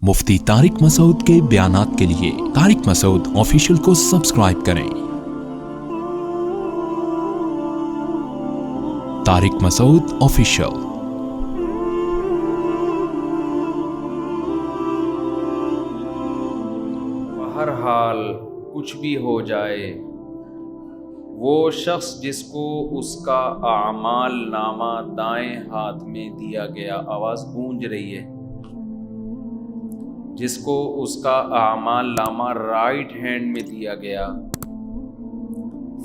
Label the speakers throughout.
Speaker 1: مفتی طارق مسعود کے بیانات کے لیے طارق مسعود آفیشیل کو سبسکرائب کریں۔ طارق مسعود آفیشیل۔
Speaker 2: بہرحال کچھ بھی ہو جائے، وہ شخص جس کو اس کا اعمال نامہ دائیں ہاتھ میں دیا گیا، آواز گونج رہی ہے، جس کو اس کا اعمال نامہ رائٹ ہینڈ میں دیا گیا،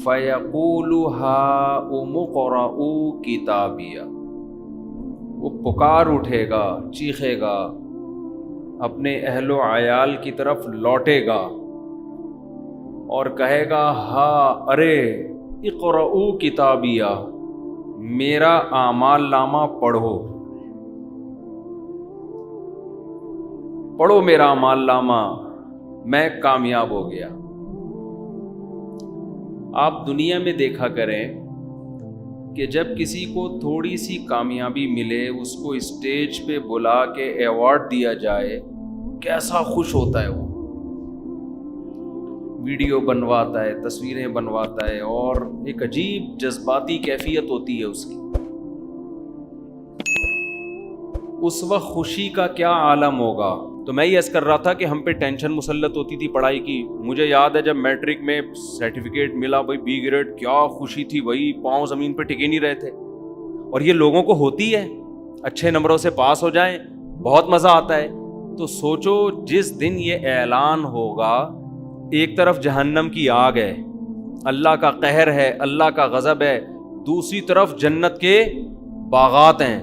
Speaker 2: فَيَقُولُ هَاؤُمُ اقْرَءُوا کتابیہ، وہ پکار اٹھے گا، چیخے گا، اپنے اہل و عیال کی طرف لوٹے گا اور کہے گا ارے اقرؤوا کتابیہ، میرا اعمال نامہ پڑھو، پڑھو میرا اعمال نامہ، میں کامیاب ہو گیا۔ آپ دنیا میں دیکھا کریں کہ جب کسی کو تھوڑی سی کامیابی ملے، اس کو اسٹیج پہ بلا کے ایوارڈ دیا جائے، کیسا خوش ہوتا ہے وہ، ویڈیو بنواتا ہے، تصویریں بنواتا ہے، اور ایک عجیب جذباتی کیفیت ہوتی ہے اس کی۔ اس وقت خوشی کا کیا عالم ہوگا۔ تو میں یہ عرض کر رہا تھا کہ ہم پہ ٹینشن مسلط ہوتی تھی پڑھائی کی۔ مجھے یاد ہے جب میٹرک میں سرٹیفکیٹ ملا، بھائی بی گریڈ، کیا خوشی تھی، وہی پاؤں زمین پہ ٹکے نہیں رہے تھے۔ اور یہ لوگوں کو ہوتی ہے، اچھے نمبروں سے پاس ہو جائیں بہت مزہ آتا ہے۔ تو سوچو جس دن یہ اعلان ہوگا، ایک طرف جہنم کی آگ ہے، اللہ کا قہر ہے، اللہ کا غضب ہے، دوسری طرف جنت کے باغات ہیں،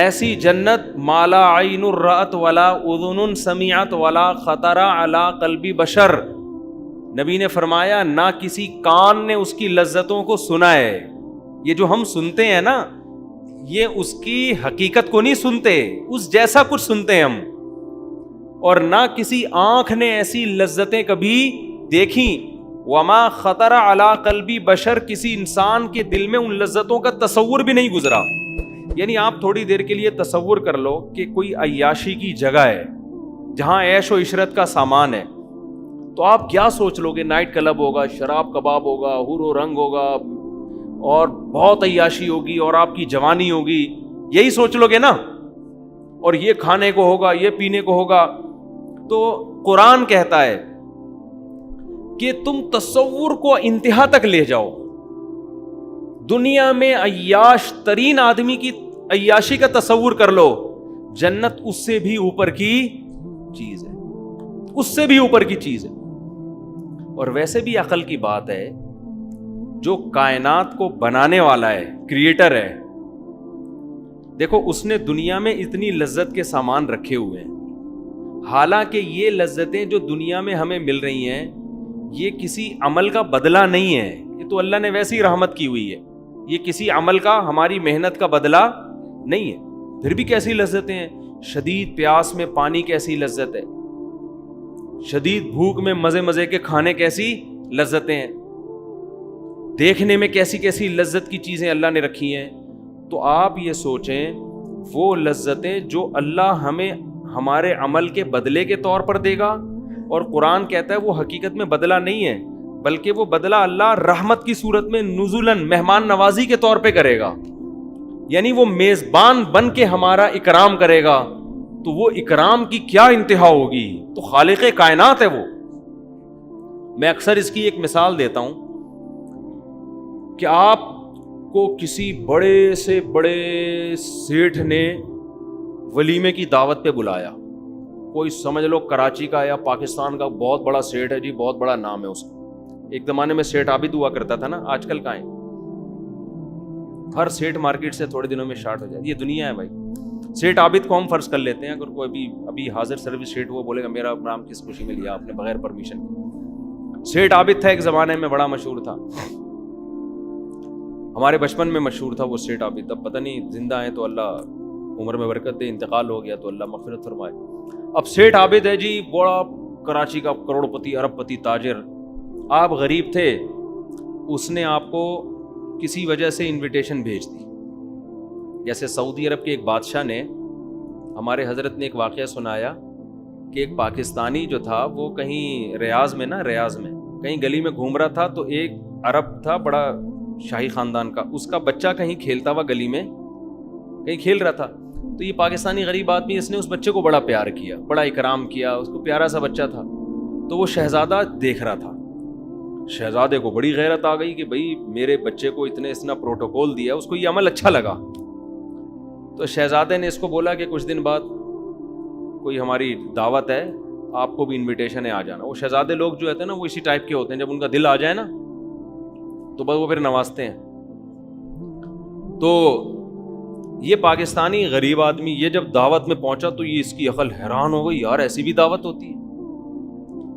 Speaker 2: ایسی جنت مالا عین رأت ولا اذن سمعت ولا خطر علی قلب بشر۔ نبی نے فرمایا نہ کسی کان نے اس کی لذتوں کو سنا ہے۔ یہ جو ہم سنتے ہیں نا، یہ اس کی حقیقت کو نہیں سنتے، اس جیسا کچھ سنتے ہیں ہم، اور نہ کسی آنکھ نے ایسی لذتیں کبھی دیکھیں۔ وما خطر علی قلب بشر، کسی انسان کے دل میں ان لذتوں کا تصور بھی نہیں گزرا۔ یعنی آپ تھوڑی دیر کے لیے تصور کر لو کہ کوئی عیاشی کی جگہ ہے جہاں عیش و عشرت کا سامان ہے، تو آپ کیا سوچ لو گے؟ نائٹ کلب ہوگا، شراب کباب ہوگا، حور و رنگ ہوگا، اور بہت عیاشی ہوگی، اور آپ کی جوانی ہوگی، یہی سوچ لو گے نا، اور یہ کھانے کو ہوگا، یہ پینے کو ہوگا۔ تو قرآن کہتا ہے کہ تم تصور کو انتہا تک لے جاؤ۔ دنیا میں عیاش ترین آدمی کی عیاشی کا تصور کر لو، جنت اس سے بھی اوپر کی چیز ہے، اس سے بھی اوپر کی چیز ہے۔ اور ویسے بھی عقل کی بات ہے، جو کائنات کو بنانے والا ہے، کریٹر ہے، دیکھو اس نے دنیا میں اتنی لذت کے سامان رکھے ہوئے ہیں، حالانکہ یہ لذتیں جو دنیا میں ہمیں مل رہی ہیں، یہ کسی عمل کا بدلہ نہیں ہے، یہ تو اللہ نے ویسی رحمت کی ہوئی ہے، یہ کسی عمل کا، ہماری محنت کا بدلہ نہیں ہے۔ پھر بھی کیسی لذتیں ہیں، شدید پیاس میں پانی کیسی لذت ہے، شدید بھوک میں مزے مزے کے کھانے کیسی لذتیں ہیں، دیکھنے میں کیسی کیسی لذت کی چیزیں اللہ نے رکھی ہیں۔ تو آپ یہ سوچیں، وہ لذتیں جو اللہ ہمیں ہمارے عمل کے بدلے کے طور پر دے گا، اور قرآن کہتا ہے وہ حقیقت میں بدلہ نہیں ہے، بلکہ وہ بدلہ اللہ رحمت کی صورت میں نزولاً، مہمان نوازی کے طور پہ کرے گا، یعنی وہ میزبان بن کے ہمارا اکرام کرے گا۔ تو وہ اکرام کی کیا انتہا ہوگی، تو خالق کائنات ہے وہ۔ میں اکثر اس کی ایک مثال دیتا ہوں کہ آپ کو کسی بڑے سے بڑے سیٹھ نے ولیمے کی دعوت پہ بلایا، کوئی سمجھ لو کراچی کا یا پاکستان کا بہت بڑا سیٹھ ہے جی، بہت بڑا نام ہے اس کا، ایک زمانے میں سیٹھ عابد ہوا کرتا تھا نا، آج کل کہاں ہے، ہر سیٹھ مارکیٹ سے تھوڑے دنوں میں شارٹ ہو جائے، یہ دنیا ہے بھائی۔ سیٹھ عابد کو ہم فرض کر لیتے ہیں، اگر کوئی ابھی حاضر سروس سیٹھ وہ بولے گا میرا نام کس خوشی میں لیا آپ نے بغیر پرمیشن کے۔ سیٹھ عابد تھا، ایک زمانے میں بڑا مشہور تھا، ہمارے بچپن میں مشہور تھا وہ سیٹھ عابد، اب پتہ نہیں زندہ ہیں تو اللہ عمر میں برکت دے، انتقال ہو گیا تو اللہ مغفرت فرمائے۔ اب سیٹھ عابد ہے جی، بڑا کراچی کا کروڑ پتی، ارب پتی تاجر، آپ غریب تھے، اس نے آپ کو کسی وجہ سے انویٹیشن بھیج دی، جیسے سعودی عرب کے ایک بادشاہ نے ہمارے حضرت نے ایک واقعہ سنایا کہ ایک پاکستانی جو تھا وہ کہیں ریاض میں کہیں گلی میں گھوم رہا تھا، تو ایک عرب تھا بڑا شاہی خاندان کا، اس کا بچہ کہیں کھیلتا ہوا گلی میں کہیں کھیل رہا تھا، تو یہ پاکستانی غریب آدمی اس نے اس بچے کو بڑا پیار کیا، بڑا اکرام کیا، اس کو پیارا سا بچہ تھا، تو وہ شہزادہ دیکھ رہا تھا، شہزادے کو بڑی غیرت آ گئی کہ بھئی میرے بچے کو اتنا پروٹوکول دیا، اس کو یہ عمل اچھا لگا، تو شہزادے نے اس کو بولا کہ کچھ دن بعد کوئی ہماری دعوت ہے، آپ کو بھی انویٹیشن ہے، آ جانا۔ وہ شہزادے لوگ جو ہوتے ہیں نا وہ اسی ٹائپ کے ہوتے ہیں، جب ان کا دل آ جائے نا تو بس وہ پھر نوازتے ہیں۔ تو یہ پاکستانی غریب آدمی یہ جب دعوت میں پہنچا تو یہ اس کی عقل حیران ہو گئی، یار ایسی بھی دعوت ہوتی ہے؟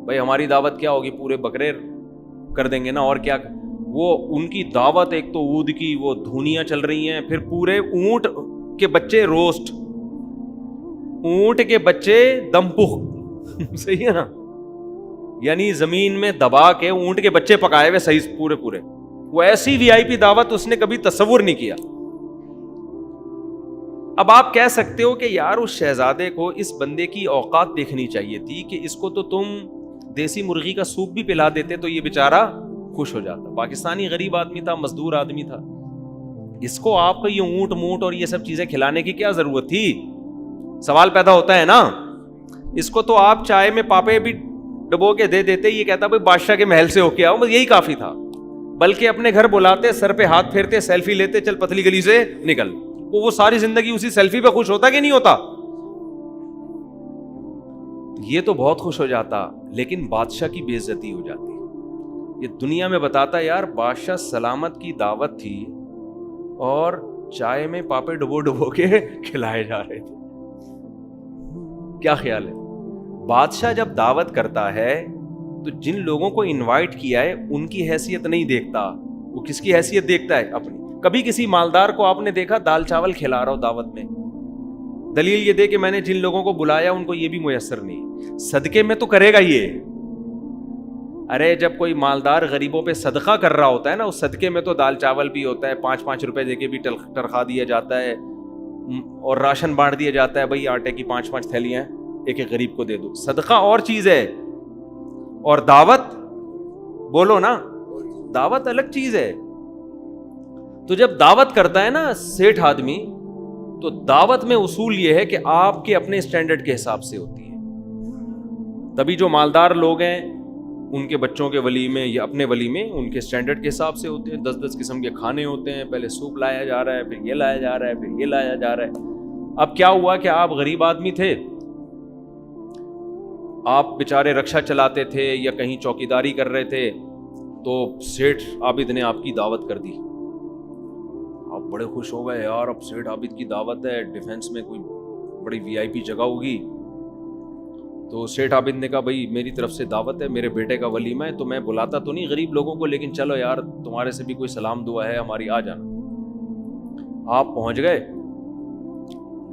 Speaker 2: بھائی ہماری دعوت کیا ہوگی، پورے بکرے کر دیں گے نا، اور کیا۔ وہ ان کی دعوت ایک تو عود کی وہ دھونیاں چل رہی ہیں، پھر پورے اونٹ کے بچے روسٹ، اونٹ کے بچے دم پخ صحیح ہے نا، یعنی زمین میں دبا کے اونٹ کے بچے پکائے ہوئے صحیح پورے وہ ایسی وی آئی پی دعوت اس نے کبھی تصور نہیں کیا۔ اب آپ کہہ سکتے ہو کہ یار اس شہزادے کو اس بندے کی اوقات دیکھنی چاہیے تھی کہ اس کو تو تم دیسی مرغی کا سوپ بھی پلا دیتے تو یہ بیچارہ خوش ہو جاتا۔ پاکستانی غریب آدمی تھا، مزدور آدمی تھا، اس کو آپ کو یہ اونٹ اور یہ سب چیزیں کھلانے کی کیا ضرورت تھی؟ سوال پیدا ہوتا ہے نا۔ اس کو تو آپ چائے میں پاپے بھی ڈبو کے دے دیتے، یہ کہتا بھائی بادشاہ کے محل سے ہو کے آؤ، بس یہی کافی تھا، بلکہ اپنے گھر بلاتے، سر پہ ہاتھ پھیرتے، سیلفی لیتے، چل پتلی گلی سے نکل۔ وہ ساری زندگی اسی سیلفی پہ خوش ہوتا کہ نہیں ہوتا؟ یہ تو بہت خوش ہو جاتا، لیکن بادشاہ کی بے عزتی ہو جاتی۔ یہ دنیا میں بتاتا یار بادشاہ سلامت کی دعوت تھی اور چائے میں پاپے ڈبو کے کھلائے جا رہے تھے۔ کیا خیال ہے؟ بادشاہ جب دعوت کرتا ہے تو جن لوگوں کو انوائٹ کیا ہے ان کی حیثیت نہیں دیکھتا، وہ کس کی حیثیت دیکھتا ہے؟ اپنی۔ کبھی کسی مالدار کو آپ نے دیکھا دال چاول کھلا رہا ہو دعوت میں؟ دلیل یہ دے کہ میں نے جن لوگوں کو بلایا ان کو یہ بھی میسر نہیں، صدقے میں تو کرے گا یہ۔ ارے جب کوئی مالدار غریبوں پہ صدقہ کر رہا ہوتا ہے نا، اس صدقے میں تو دال چاول بھی ہوتا ہے، 5 روپے دے کے بھی تنخواہ دیا جاتا ہے، اور راشن بانٹ دیا جاتا ہے، بھائی آٹے کی 5 تھیلیاں ایک غریب کو دے دو۔ صدقہ اور چیز ہے، اور دعوت بولو نا، دعوت الگ چیز ہے۔ تو جب دعوت کرتا ہے نا سیٹھ آدمی، تو دعوت میں اصول یہ ہے کہ آپ کے اپنے اسٹینڈرڈ کے حساب سے ہوتی ہے۔ تبھی جو مالدار لوگ ہیں ان کے بچوں کے ولیمے یا اپنے ولیمے ان کے اسٹینڈرڈ کے حساب سے ہوتے ہیں، 10 قسم کے کھانے ہوتے ہیں، پہلے سوپ لایا جا رہا ہے، پھر یہ لایا جا رہا ہے، پھر یہ لایا جا رہا ہے۔ اب کیا ہوا کہ آپ غریب آدمی تھے، آپ بیچارے رکشا چلاتے تھے یا کہیں چوکیداری کر رہے تھے، تو سیٹھ عابد نے آپ کی دعوت کر دی، آپ بڑے خوش ہو گئے، یار اب سیٹھ عابد کی دعوت ہے، ڈیفینس میں کوئی بڑی وی آئی پی جگہ ہوگی۔ تو سیٹھ عابد نے کہا بھائی میری طرف سے دعوت ہے، میرے بیٹے کا ولیمہ ہے، تو میں بلاتا تو نہیں غریب لوگوں کو، لیکن چلو یار تمہارے سے بھی کوئی سلام دعا ہے ہماری، آ جانا۔ آپ پہنچ گئے،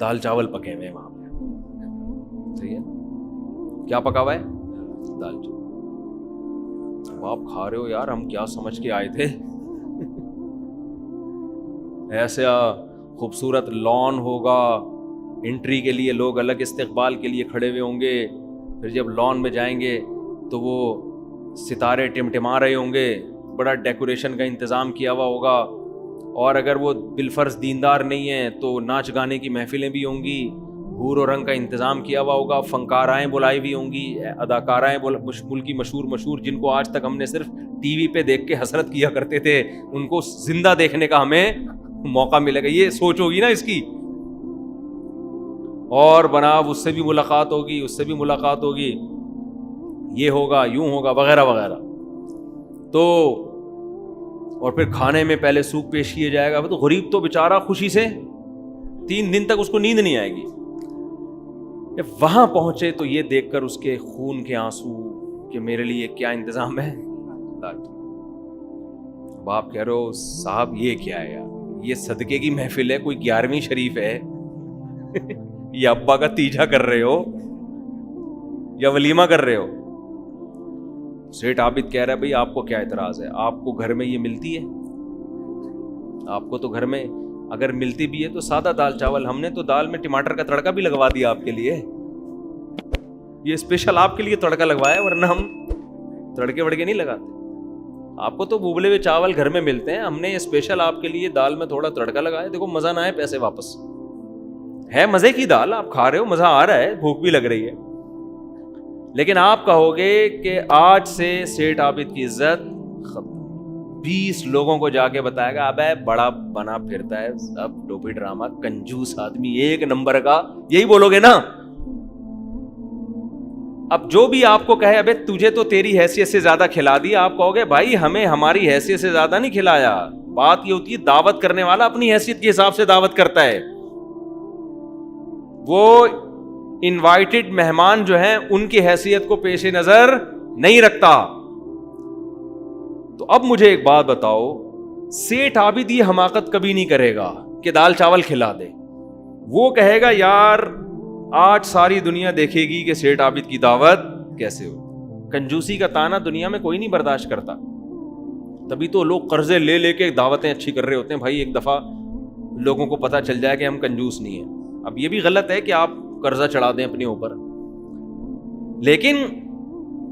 Speaker 2: دال چاول پکے ہوئے وہاں پہ، صحیح ہے، کیا پکا ہوا ہے؟ دال چاول۔ اب آپ کھا رہے ہو، یار ہم کیا سمجھ کے آئے تھے، ایسا خوبصورت لان ہوگا، انٹری کے لیے لوگ الگ استقبال کے لیے کھڑے ہوئے ہوں گے، پھر جب لان میں جائیں گے تو وہ ستارے ٹمٹما رہے ہوں گے، بڑا ڈیکوریشن کا انتظام کیا ہوا ہوگا، اور اگر وہ بالفرض دیندار نہیں ہیں تو ناچ گانے کی محفلیں بھی ہوں گی، حور و رنگ کا انتظام کیا ہوا ہوگا، فنکارائیں بلائی ہوئی ہوں گی، اداکارائیں ملکی مشہور جن کو آج تک ہم نے صرف ٹی وی پہ دیکھ کے حسرت کیا کرتے تھے، ان کو زندہ دیکھنے کا ہمیں موقع ملے گا۔ یہ سوچ ہوگی نا اس کی، اور بناب اس سے بھی ملاقات ہوگی، اس سے بھی ملاقات ہوگی، یہ ہوگا، یوں ہوگا، وغیرہ وغیرہ۔ تو اور پھر کھانے میں پہلے سوپ پیش کیا جائے گا، تو غریب تو بیچارہ خوشی سے 3 دن تک اس کو نیند نہیں آئے گی۔ جب وہاں پہنچے تو یہ دیکھ کر اس کے خون کے آنسو کہ میرے لیے کیا انتظام ہے۔ باپ کہہ رہے ہو صاحب یہ کیا ہے یار، یہ صدقے کی محفل ہے، کوئی 11ویں شریف ہے یا ابا کا تیجا کر رہے ہو یا ولیمہ کر رہے ہو؟ سیٹھ عابد کہہ رہا ہے بھئی آپ کو کیا اعتراض ہے، آپ کو گھر میں یہ ملتی ہے، آپ کو تو گھر میں اگر ملتی بھی ہے تو سادہ دال چاول. ہم نے تو دال میں ٹماٹر کا تڑکا بھی لگوا دیا آپ کے لیے, یہ اسپیشل آپ کے لیے تڑکا لگوایا, ورنہ ہم تڑکے وڑکے نہیں لگاتے. آپ کو تو ابلے ہوئے چاول گھر میں ملتے ہیں, ہم نے اسپیشل آپ کے لیے دال میں تھوڑا تڑکا لگایا. دیکھو مزہ نہ آئے پیسے واپس. ہے مزے کی دال, آپ کھا رہے ہو, مزہ آ رہا ہے, بھوک بھی لگ رہی ہے, لیکن آپ کہو گے کہ آج سے سیٹھ عابد کی عزت ختم. 20 لوگوں کو جا کے بتائے گا ابے بڑا بنا پھرتا ہے, سب ٹوپی ڈرامہ, کنجوس آدمی, 1 نمبر کا, یہی بولو گے نا. اب جو بھی آپ کو کہے ابے تجھے تو تیری حیثیت سے زیادہ کھلا دیا, آپ کہو گے بھائی ہمیں ہماری حیثیت سے زیادہ نہیں کھلایا. بات یہ ہوتی ہے دعوت کرنے والا اپنی حیثیت کے حساب سے دعوت کرتا ہے. وہ انوائٹڈ مہمان جو ہیں ان کی حیثیت کو پیش نظر نہیں رکھتا. تو اب مجھے ایک بات بتاؤ, سیٹھ عابد یہ حماقت کبھی نہیں کرے گا کہ دال چاول کھلا دے. وہ کہے گا یار آج ساری دنیا دیکھے گی کہ سیٹھ عابد کی دعوت کیسے ہو. کنجوسی کا تانا دنیا میں کوئی نہیں برداشت کرتا, تبھی تو لوگ قرضے لے لے کے دعوتیں اچھی کر رہے ہوتے ہیں. بھائی ایک دفعہ لوگوں کو پتا چل جائے کہ ہم کنجوس نہیں ہیں. اب یہ بھی غلط ہے کہ آپ قرضہ چڑھا دیں اپنے اوپر, لیکن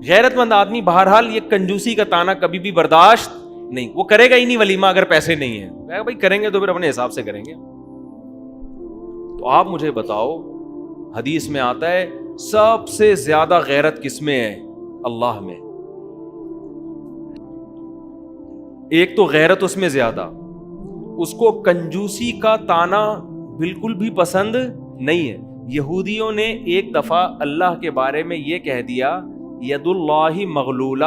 Speaker 2: غیرت مند آدمی بہرحال یہ کنجوسی کا تانا کبھی بھی برداشت نہیں, وہ کرے گا ہی نہیں ولیمہ اگر پیسے نہیں ہیں. بھائی کریں گے تو پھر اپنے حساب سے کریں گے. تو آپ مجھے بتاؤ, حدیث میں آتا ہے سب سے زیادہ غیرت کس میں ہے؟ اللہ میں. ایک تو غیرت اس میں زیادہ, اس کو کنجوسی کا تانا بالکل بھی پسند نہیں ہے. یہودیوں نے ایک دفعہ اللہ کے بارے میں یہ کہہ دیا ید اللہ مغلولہ,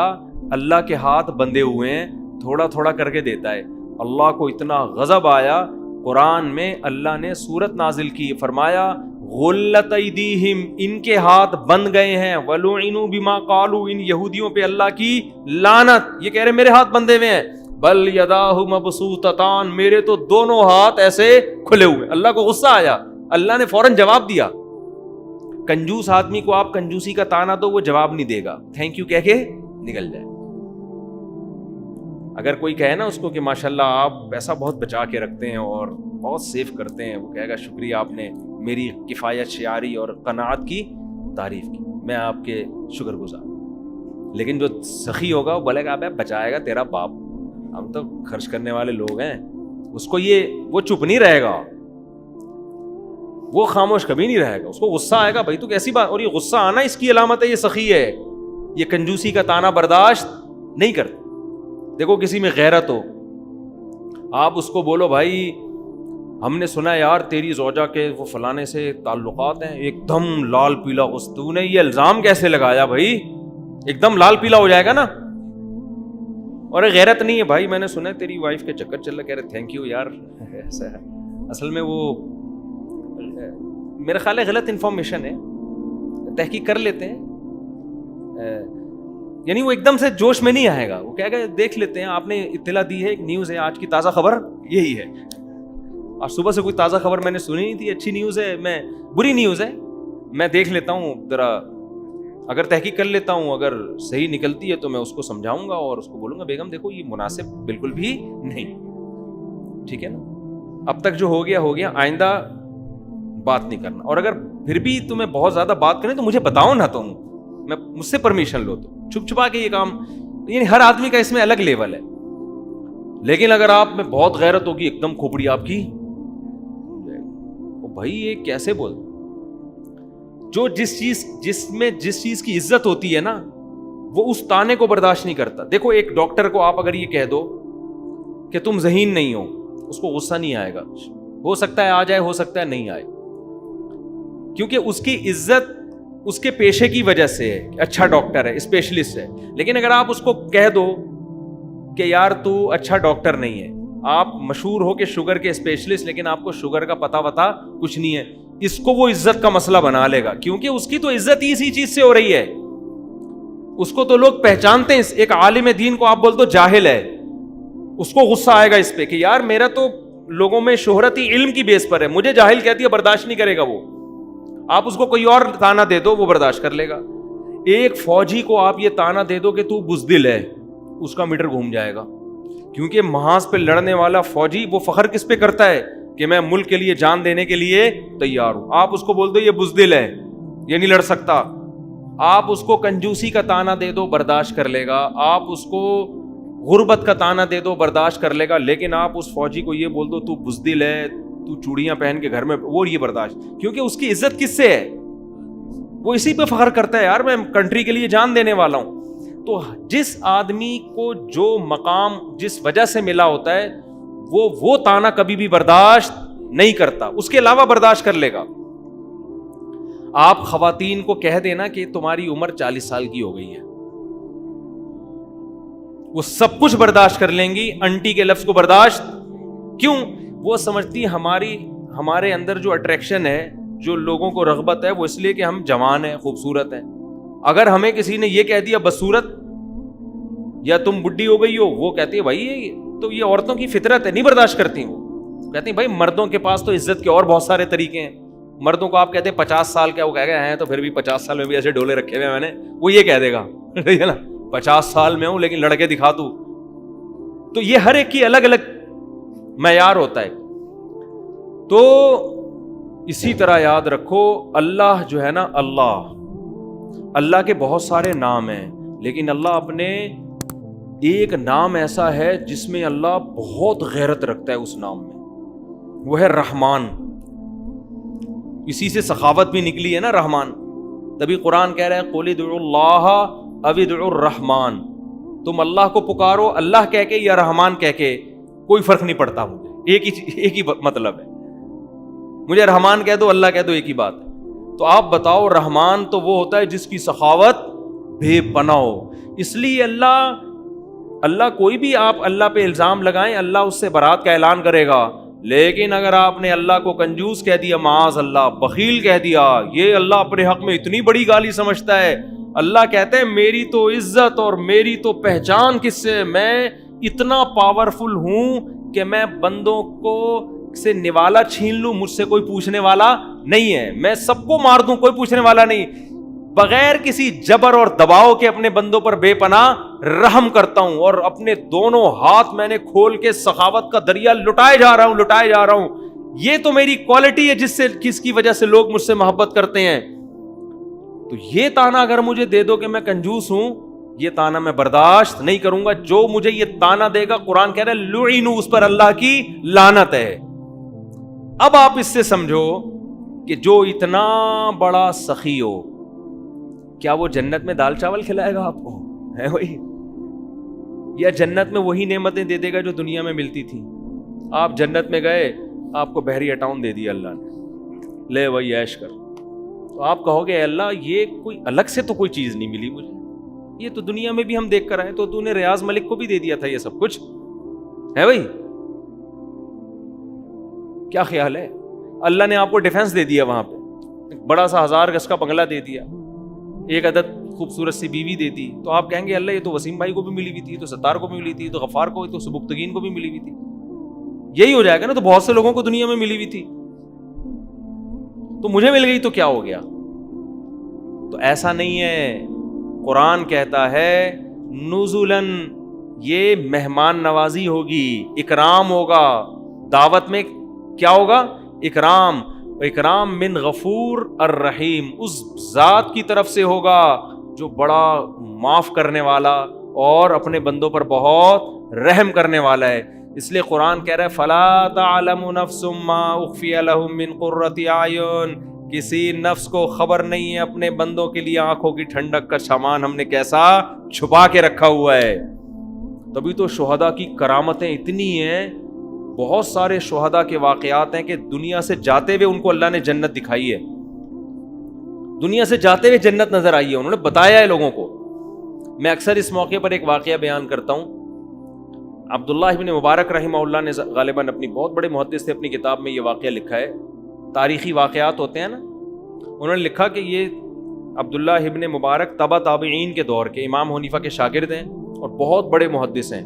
Speaker 2: اللہ کے ہاتھ بندھے ہوئے ہیں, تھوڑا تھوڑا کر کے دیتا ہے. اللہ کو اتنا غضب آیا, قرآن میں اللہ نے سورت نازل کی, فرمایا غلت ایدیہم, ان کے ہاتھ بند گئے ہیں, ولعنوا بما قالوا, ان یہودیوں پہ اللہ کی لعنت. یہ کہہ رہے میرے ہاتھ بندھے ہوئے ہیں, بل یداہ مبسوطتان, میرے تو دونوں ہاتھ ایسے کھلے ہوئے. اللہ کو غصہ آیا, اللہ نے فوراً جواب دیا. کنجوس آدمی کو آپ کنجوسی کا تانا دو, وہ جواب نہیں دے گا, تھینک یو کہہ کے نکل جائے. اگر کوئی کہے نا اس کو کہ ماشاءاللہ آپ پیسہ بہت بچا کے رکھتے ہیں اور بہت سیو کرتے ہیں, وہ کہے گا شکریہ, آپ نے میری کفایت شعاری اور قناعت کی تعریف کی, میں آپ کے شکر گزار. لیکن جو سخی ہوگا وہ بولے گا ابے بچائے گا تیرا باپ, ہم تو خرچ کرنے والے لوگ ہیں. اس کو وہ چپ نہیں رہے گا, وہ خاموش کبھی نہیں رہے گا, اس کو غصہ آئے گا, بھائی تو کیسی بات, اور یہ غصہ آنا اس کی علامت ہے یہ سخی ہے, یہ کنجوسی کا تانا برداشت نہیں کرتا. دیکھو کسی میں غیرت ہو, آپ اس کو بولو بھائی ہم نے سنا یار تیری زوجہ کے وہ فلانے سے تعلقات ہیں, ایک دم لال پیلا غصہ, تو نے یہ الزام کیسے لگایا بھائی, ایک دم لال پیلا ہو جائے گا نا. اور غیرت نہیں ہے بھائی, میں نے سنا ہے تیری وائف کے چکر چل رہا, کہہ رہے تھینک یو یار, ایسا ہے. اصل میں وہ میرا خیال ہے غلط انفارمیشن ہے, تحقیق کر لیتے ہیں. یعنی وہ ایک دم سے جوش میں نہیں آئے گا, وہ کہے گا دیکھ لیتے ہیں, آپ نے اطلاع دی ہے, ایک نیوز ہے, آج کی تازہ خبر یہی ہے. اور صبح سے کوئی تازہ خبر میں نے سنی نہیں تھی, اچھی نیوز ہے, میں بری نیوز ہے, میں دیکھ لیتا ہوں ذرا, اگر تحقیق کر لیتا ہوں, اگر صحیح نکلتی ہے تو میں اس کو سمجھاؤں گا اور اس کو بولوں گا بیگم دیکھو یہ مناسب بالکل بھی نہیں, ٹھیک ہے نا, اب تک جو ہو گیا, آئندہ بات نہیں کرنا. اور اگر پھر بھی تمہیں بہت زیادہ بات کریں تو مجھے بتاؤ نا, تم میں مجھ سے پرمیشن لو. تو چھپ چھپا کے یہ کام, یعنی ہر آدمی کا اس میں الگ لیول ہے. لیکن اگر آپ میں بہت غیرت ہوگی, ایک دم کھوپڑی آپ کی, بھائی یہ کیسے بول, جو جس چیز کی عزت ہوتی ہے نا وہ اس تانے کو برداشت نہیں کرتا. دیکھو ایک ڈاکٹر کو آپ اگر یہ کہہ دو کہ تم ذہین نہیں ہو, اس کو غصہ نہیں آئے گا, ہو سکتا ہے آ جائے, ہو سکتا ہے نہیں آئے, کیونکہ اس کی عزت اس کے پیشے کی وجہ سے ہے, اچھا ڈاکٹر ہے, اسپیشلسٹ ہے. لیکن اگر آپ اس کو کہہ دو کہ یار تو اچھا ڈاکٹر نہیں ہے, آپ مشہور ہو کہ شوگر کے اسپیشلسٹ, لیکن آپ کو شوگر کا پتہ کچھ نہیں ہے, اس کو وہ عزت کا مسئلہ بنا لے گا, کیونکہ اس کی تو عزت ہی اسی چیز سے ہو رہی ہے. اس کو تو لوگ پہچانتے ہیں. ایک عالم دین کو آپ بول دو جاہل ہے, اس کو غصہ آئے گا اس پہ کہ یار میرا تو لوگوں میں شہرت ہی علم کی بیس پر ہے, مجھے جاہل کہتی ہے, برداشت نہیں کرے گا وہ. آپ اس کو کوئی اور تانا دے دو, وہ برداشت کر لے گا. ایک فوجی کو آپ یہ تانا دے دو کہ تو بزدل ہے, اس کا میٹر گھوم جائے گا, کیونکہ محاذ پہ لڑنے والا فوجی وہ فخر کس پہ کرتا ہے, کہ میں ملک کے لیے جان دینے کے لیے تیار ہوں. آپ اس کو بول دو یہ بزدل ہے, یہ نہیں لڑ سکتا. آپ اس کو کنجوسی کا تانا دے دو, برداشت کر لے گا. آپ اس کو غربت کا تانا دے دو, برداشت کر لے گا. لیکن آپ اس فوجی کو یہ بول دو تو بزدل ہے, تو چوڑیاں پہن کے گھر میں, وہ یہ برداشت, کیونکہ اس کی عزت کس سے ہے؟ وہ اسی پہ فخر کرتا ہے, یار میں کنٹری کے لیے جان دینے والا ہوں. تو جس آدمی کو جو مقام جس وجہ سے ملا ہوتا ہے وہ تانا کبھی بھی برداشت نہیں کرتا, اس کے علاوہ برداشت کر لے گا. آپ خواتین کو کہہ دینا کہ تمہاری عمر 40 سال کی ہو گئی ہے, وہ سب کچھ برداشت کر لیں گی. انٹی کے لفظ کو برداشت کیوں؟ وہ سمجھتی ہمارے اندر جو اٹریکشن ہے, جو لوگوں کو رغبت ہے, وہ اس لیے کہ ہم جوان ہیں, خوبصورت ہیں. اگر ہمیں کسی نے یہ کہہ دیا بدصورت یا تم بڈھی ہو گئی ہو, وہ کہتی ہے بھائی تو یہ عورتوں کی فطرت ہے, نہیں برداشت کرتی. وہ کہتی ہیں بھائی مردوں کے پاس تو عزت کے اور بہت سارے طریقے ہیں. مردوں کو آپ کہتے ہیں 50 سال کا, وہ کہہ گئے ہیں تو پھر بھی 50 سال میں بھی ایسے ڈولے رکھے ہوئے میں نے, وہ یہ کہہ دے گا ٹھیک ہے نا, 50 سال میں ہوں لیکن لڑکے دکھا دوں. تو یہ ہر ایک کی الگ الگ معیار ہوتا ہے. تو اسی طرح یاد رکھو, اللہ جو ہے نا, اللہ کے بہت سارے نام ہیں, لیکن اللہ اپنے ایک نام ایسا ہے جس میں اللہ بہت غیرت رکھتا ہے اس نام میں, وہ ہے رحمان. اسی سے سخاوت بھی نکلی ہے نا, رحمان. تبھی قرآن کہہ رہا ہے قل ادعوا اللہ او ادعوا الرحمن, تم اللہ کو پکارو اللہ کہہ کے یا رحمان کہہ کے, کوئی فرق نہیں پڑتا مجھے, ایک ہی مطلب ہے. مجھے رحمان کہہ دو, اللہ کہہ دو, ایک ہی بات ہے. تو آپ بتاؤ, رحمان تو وہ ہوتا ہے جس کی سخاوت بے پناہ ہو. اس لیے اللہ کوئی بھی آپ اللہ پہ الزام لگائیں, اللہ اس سے برات کا اعلان کرے گا. لیکن اگر آپ نے اللہ کو کنجوس کہہ دیا, معاذ اللہ بخیل کہہ دیا, یہ اللہ اپنے حق میں اتنی بڑی گالی سمجھتا ہے. اللہ کہتے ہیں میری تو عزت اور میری تو پہچان کس سے, میں اتنا پاورفل ہوں کہ میں بندوں کو سے نوالا چھین لوں, مجھ سے کوئی پوچھنے والا نہیں ہے. میں سب کو مار دوں, کوئی پوچھنے والا نہیں. بغیر کسی جبر اور دباؤ کے اپنے بندوں پر بے پناہ رحم کرتا ہوں, اور اپنے دونوں ہاتھ میں نے کھول کے سخاوت کا دریا لٹائے جا رہا ہوں. یہ تو میری کوالٹی ہے جس کی وجہ سے لوگ مجھ سے محبت کرتے ہیں. تو یہ تانا اگر مجھے دے دو کہ میں کنجوس ہوں, یہ تانا میں برداشت نہیں کروں گا. جو مجھے یہ تانا دے گا, قرآن کہہ رہا ہے لعنوا, اس پر اللہ کی لعنت ہے. اب آپ اس سے سمجھو کہ جو اتنا بڑا سخی ہو, کیا وہ جنت میں دال چاول کھلائے گا آپ کو, ہے وہی, یا جنت میں وہی نعمتیں دے دے گا جو دنیا میں ملتی تھی؟ آپ جنت میں گئے, آپ کو بحری اٹاؤن دے دیا اللہ نے, لے وہی عیش کر. تو آپ کہو گے اللہ یہ کوئی الگ سے تو کوئی چیز نہیں ملی مجھے, یہ تو دنیا میں بھی ہم دیکھ کر آئے, تو نے ریاض ملک کو بھی دے دیا تھا یہ سب کچھ, ہے بھائی. کیا خیال ہے؟ اللہ نے آپ کو ڈیفنس دے دیا, وہاں پہ بڑا سا 1000 گز کا بنگلہ دے دیا, ایک عدد خوبصورت سی بیوی دے دی. تو آپ کہیں گے اللہ یہ تو وسیم بھائی کو بھی ملی ہوئی تھی, تو ستار کو بھی ملی تھی, تو غفار کو, تو سبکتگین کو بھی ملی ہوئی تھی. یہی ہو جائے گا نا, تو بہت سے لوگوں کو دنیا میں ملی ہوئی تھی, تو مجھے مل گئی تو کیا ہو گیا؟ تو ایسا نہیں ہے. قرآن کہتا ہے نزلاً, یہ مہمان نوازی ہوگی, اکرام ہوگا. دعوت میں کیا ہوگا؟ اکرام. اکرام من غفور الرحیم, اس ذات کی طرف سے ہوگا جو بڑا معاف کرنے والا اور اپنے بندوں پر بہت رحم کرنے والا ہے. اس لیے قرآن کہہ رہا ہے فلا تعلم نفس ما اخفی لهم من قرۃ اعین, کسی نفس کو خبر نہیں ہے اپنے بندوں کے لیے آنکھوں کی ٹھنڈک کا سامان ہم نے کیسا چھپا کے رکھا ہوا ہے. تبھی تو شہداء کی کرامتیں اتنی ہیں, بہت سارے شہداء کے واقعات ہیں کہ دنیا سے جاتے ہوئے ان کو اللہ نے جنت دکھائی ہے, دنیا سے جاتے ہوئے جنت نظر آئی ہے, انہوں نے بتایا ہے لوگوں کو. میں اکثر اس موقع پر ایک واقعہ بیان کرتا ہوں. عبداللہ ابن مبارک رحمہ اللہ نے غالباً اپنی, بہت بڑے محدث تھے, اپنی کتاب میں یہ واقعہ لکھا ہے. تاریخی واقعات ہوتے ہیں نا, انہوں نے لکھا کہ یہ عبداللہ ابن مبارک تبع تابعین کے دور کے امام حنیفہ کے شاگرد ہیں اور بہت بڑے محدث ہیں.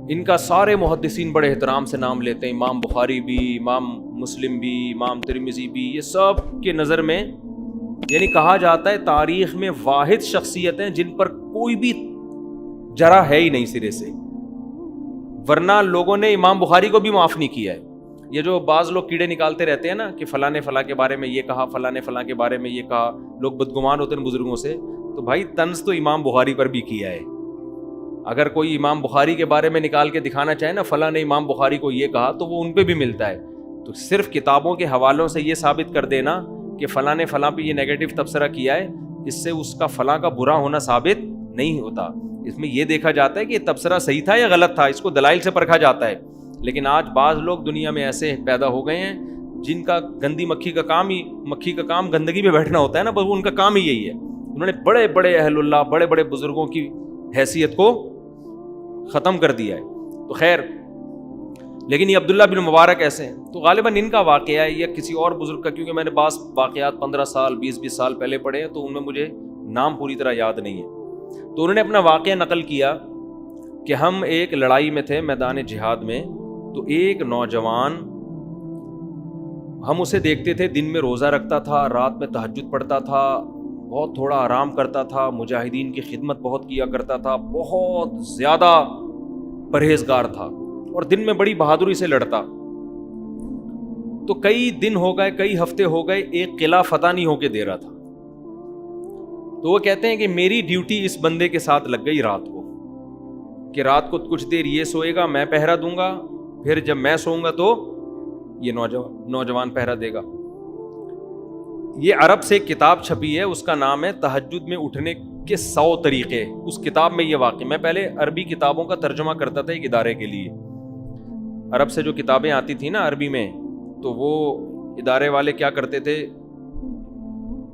Speaker 2: ان کا سارے محدثین بڑے احترام سے نام لیتے ہیں, امام بخاری بھی, امام مسلم بھی, امام ترمذی بھی, یہ سب کے نظر میں یعنی کہا جاتا ہے تاریخ میں واحد شخصیت ہیں جن پر کوئی بھی جرح ہے ہی نہیں سرے سے. ورنہ لوگوں نے امام بخاری کو بھی معاف نہیں کیا ہے. یہ جو بعض لوگ کیڑے نکالتے رہتے ہیں نا کہ فلاں نے فلاں کے بارے میں یہ کہا, فلاں نے فلاں کے بارے میں یہ کہا, لوگ بدگمان ہوتے ہیں بزرگوں سے, تو بھائی طنز تو امام بخاری پر بھی کیا ہے. اگر کوئی امام بخاری کے بارے میں نکال کے دکھانا چاہے نا فلاں نے امام بخاری کو یہ کہا, تو وہ ان پہ بھی ملتا ہے. تو صرف کتابوں کے حوالوں سے یہ ثابت کر دینا کہ فلاں نے فلاں پہ یہ نیگیٹو تبصرہ کیا ہے, اس سے اس کا فلاں کا برا ہونا ثابت نہیں ہوتا. اس میں یہ دیکھا جاتا ہے کہ یہ تبصرہ صحیح تھا یا غلط تھا, اس کو دلائل سے پرکھا جاتا ہے. لیکن آج بعض لوگ دنیا میں ایسے پیدا ہو گئے ہیں جن کا گندی مکھی کا کام گندگی میں بیٹھنا ہوتا ہے نا, بس ان کا کام ہی یہی ہے. انہوں نے بڑے بڑے اہل اللہ, بڑے بڑے بزرگوں کی حیثیت کو ختم کر دیا ہے. تو خیر, لیکن یہ عبداللہ بن مبارک ایسے ہیں, تو غالباً ان کا واقعہ ہے یا کسی اور بزرگ کا, کیونکہ میں نے بعض واقعات 15 سال 20 سال پہلے پڑھے ہیں, تو ان میں مجھے نام پوری طرح یاد نہیں ہے. تو انہوں نے اپنا واقعہ نقل کیا کہ ہم ایک لڑائی میں تھے میدان جہاد میں, تو ایک نوجوان, ہم اسے دیکھتے تھے دن میں روزہ رکھتا تھا, رات میں تہجد پڑھتا تھا, بہت تھوڑا آرام کرتا تھا, مجاہدین کی خدمت بہت کیا کرتا تھا, بہت زیادہ پرہیزگار تھا, اور دن میں بڑی بہادری سے لڑتا. تو کئی دن ہو گئے, کئی ہفتے ہو گئے, ایک قلعہ فتح نہیں ہو کے دے رہا تھا. تو وہ کہتے ہیں کہ میری ڈیوٹی اس بندے کے ساتھ لگ گئی رات کو, کہ رات کو کچھ دیر یہ سوئے گا, میں پہرا دوں گا, پھر جب میں سوؤں گا تو یہ نوجوان پہرا دے گا. یہ عرب سے ایک کتاب چھپی ہے, اس کا نام ہے تہجد میں اٹھنے کے 100 طریقے. اس کتاب میں یہ واقع, میں پہلے عربی کتابوں کا ترجمہ کرتا تھا ایک ادارے کے لیے. عرب سے جو کتابیں آتی تھیں نا عربی میں, تو وہ ادارے والے کیا کرتے تھے,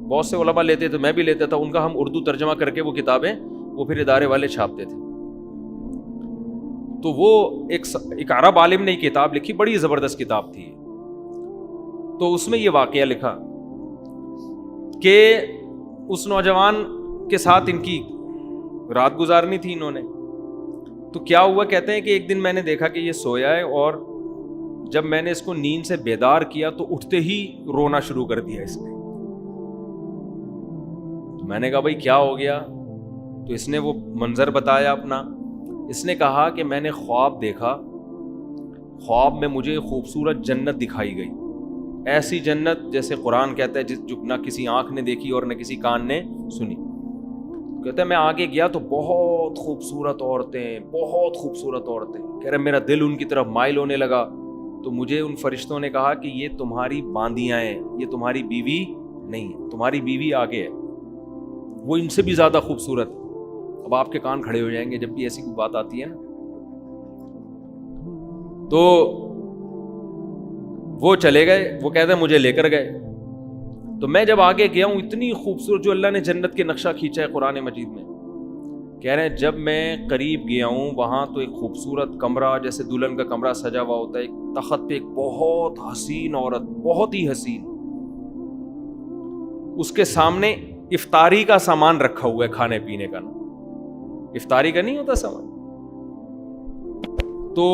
Speaker 2: بہت سے علماء لیتے تھے, میں بھی لیتا تھا, ان کا ہم اردو ترجمہ کر کے وہ کتابیں وہ پھر ادارے والے چھاپتے تھے. تو وہ ایک عرب عالم نے کتاب لکھی, بڑی زبردست کتاب تھی. تو اس میں یہ واقعہ لکھا کہ اس نوجوان کے ساتھ ان کی رات گزارنی تھی انہوں نے. تو کیا ہوا, کہتے ہیں کہ ایک دن میں نے دیکھا کہ یہ سویا ہے, اور جب میں نے اس کو نیند سے بیدار کیا تو اٹھتے ہی رونا شروع کر دیا اس نے. تو میں نے کہا بھائی کیا ہو گیا, تو اس نے وہ منظر بتایا اپنا. اس نے کہا کہ میں نے خواب دیکھا, خواب میں مجھے خوبصورت جنت دکھائی گئی, ایسی جنت جیسے قرآن کہتا ہے جو نہ کسی آنکھ نے دیکھی اور نہ کسی کان نے سنی. کہتا ہے میں آگے گیا تو بہت خوبصورت عورتیں, بہت خوبصورت عورتیں. کہہ رہے میرا دل ان کی طرف مائل ہونے لگا. تو مجھے ان فرشتوں نے کہا کہ یہ تمہاری باندیاں ہیں, یہ تمہاری بیوی نہیں ہے, تمہاری بیوی آگے ہے, وہ ان سے بھی زیادہ خوبصورت. اب آپ کے کان کھڑے ہو جائیں گے جب بھی ایسی کوئی بات آتی ہے نا. تو وہ چلے گئے, وہ کہتے ہیں مجھے لے کر گئے. تو میں جب آگے گیا ہوں, اتنی خوبصورت جو اللہ نے جنت کے نقشہ کھینچا ہے قرآن مجید میں, کہہ رہے ہیں جب میں قریب گیا ہوں وہاں تو ایک خوبصورت کمرہ, جیسے دلہن کا کمرہ سجا ہوا ہوتا ہے, ایک تخت پہ ایک بہت حسین عورت, بہت ہی حسین, اس کے سامنے افطاری کا سامان رکھا ہوا ہے, کھانے پینے کا نا, افطاری کا نہیں ہوتا سامان. تو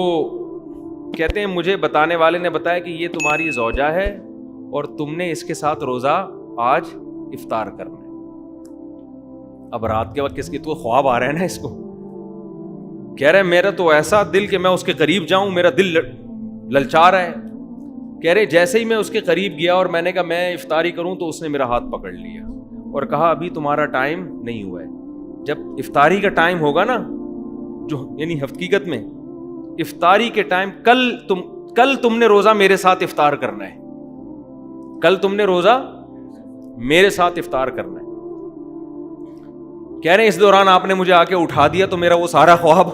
Speaker 2: کہتے ہیں مجھے بتانے والے نے بتایا کہ یہ تمہاری زوجہ ہے اور تم نے اس کے ساتھ روزہ آج افطار کرنا ہے. اب رات کے وقت کس کی تو خواب آ رہا ہے نا اس کو, کہہ رہے میرا تو ایسا دل کہ میں اس کے قریب جاؤں, میرا دل للچا رہا ہے. کہہ رہے جیسے ہی میں اس کے قریب گیا اور میں نے کہا میں افطاری کروں, تو اس نے میرا ہاتھ پکڑ لیا اور کہا ابھی تمہارا ٹائم نہیں ہوا ہے, جب افطاری کا ٹائم ہوگا نا, جو یعنی حقیقت میں افطاری کے ٹائم, کل تم نے روزہ میرے ساتھ افطار کرنا ہے, کل تم نے روزہ میرے ساتھ افطار کرنا ہے. کہہ رہے ہیں اس دوران آپ نے مجھے آ کے اٹھا دیا, تو میرا وہ سارا خواب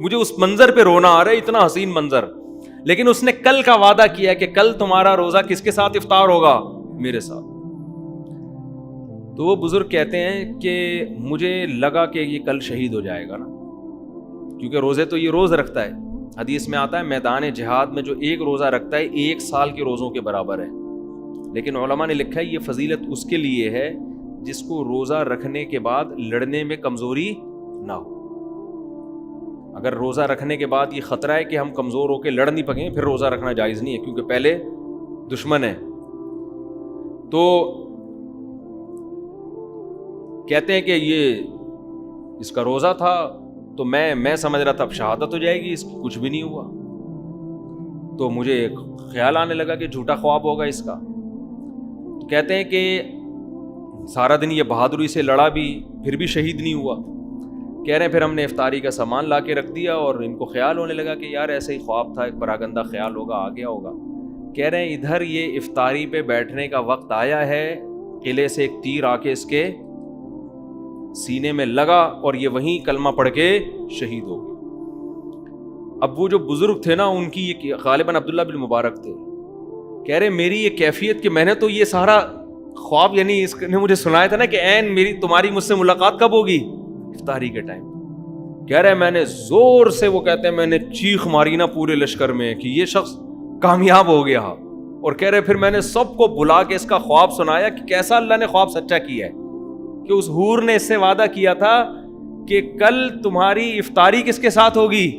Speaker 2: مجھے اس منظر پہ رونا آ رہا ہے, اتنا حسین منظر. لیکن اس نے کل کا وعدہ کیا کہ کل تمہارا روزہ کس کے ساتھ افطار ہوگا, میرے ساتھ. تو وہ بزرگ کہتے ہیں کہ مجھے لگا کہ یہ کل شہید ہو جائے گا نا, کیونکہ روزے تو یہ روز رکھتا ہے. حدیث میں آتا ہے میدان جہاد میں جو ایک روزہ رکھتا ہے 1 سال کے روزوں کے برابر ہے. لیکن علماء نے لکھا ہے یہ فضیلت اس کے لیے ہے جس کو روزہ رکھنے کے بعد لڑنے میں کمزوری نہ ہو. اگر روزہ رکھنے کے بعد یہ خطرہ ہے کہ ہم کمزور ہو کے لڑ نہیں پکیں, پھر روزہ رکھنا جائز نہیں ہے, کیونکہ پہلے دشمن ہے. تو کہتے ہیں کہ یہ اس کا روزہ تھا, تو میں سمجھ رہا تھا اب شہادت ہو جائے گی اس کی، کچھ بھی نہیں ہوا. تو مجھے ایک خیال آنے لگا کہ جھوٹا خواب ہوگا اس کا. کہتے ہیں کہ سارا دن یہ بہادری سے لڑا بھی، پھر بھی شہید نہیں ہوا. کہہ رہے ہیں پھر ہم نے افطاری کا سامان لا کے رکھ دیا اور ان کو خیال ہونے لگا کہ یار ایسے ہی خواب تھا، ایک پراگندہ خیال ہوگا، آ گیا ہوگا. کہہ رہے ہیں ادھر یہ افطاری پہ بیٹھنے کا وقت آیا ہے، قلعے سے ایک تیر آ کے اس کے سینے میں لگا اور یہ وہیں کلمہ پڑھ کے شہید ہو گیا. اب وہ جو بزرگ تھے نا، ان کی یہ غالباً عبداللہ بن مبارک تھے، کہہ رہے میری یہ کیفیت کہ میں نے تو یہ سارا خواب، یعنی اس نے مجھے سنایا تھا نا کہ این میری تمہاری مجھ سے ملاقات کب ہوگی؟ افطاری کے ٹائم. کہہ رہے میں نے زور سے، وہ کہتے ہیں میں نے چیخ ماری نا پورے لشکر میں کہ یہ شخص کامیاب ہو گیا. اور کہہ رہے پھر میں نے سب کو بلا کے اس کا خواب سنایا کہ کیسا اللہ نے خواب سچا کیا ہے، کہ اس حور نے اس سے وعدہ کیا تھا کہ کل تمہاری افطاری کس کے ساتھ ہوگی.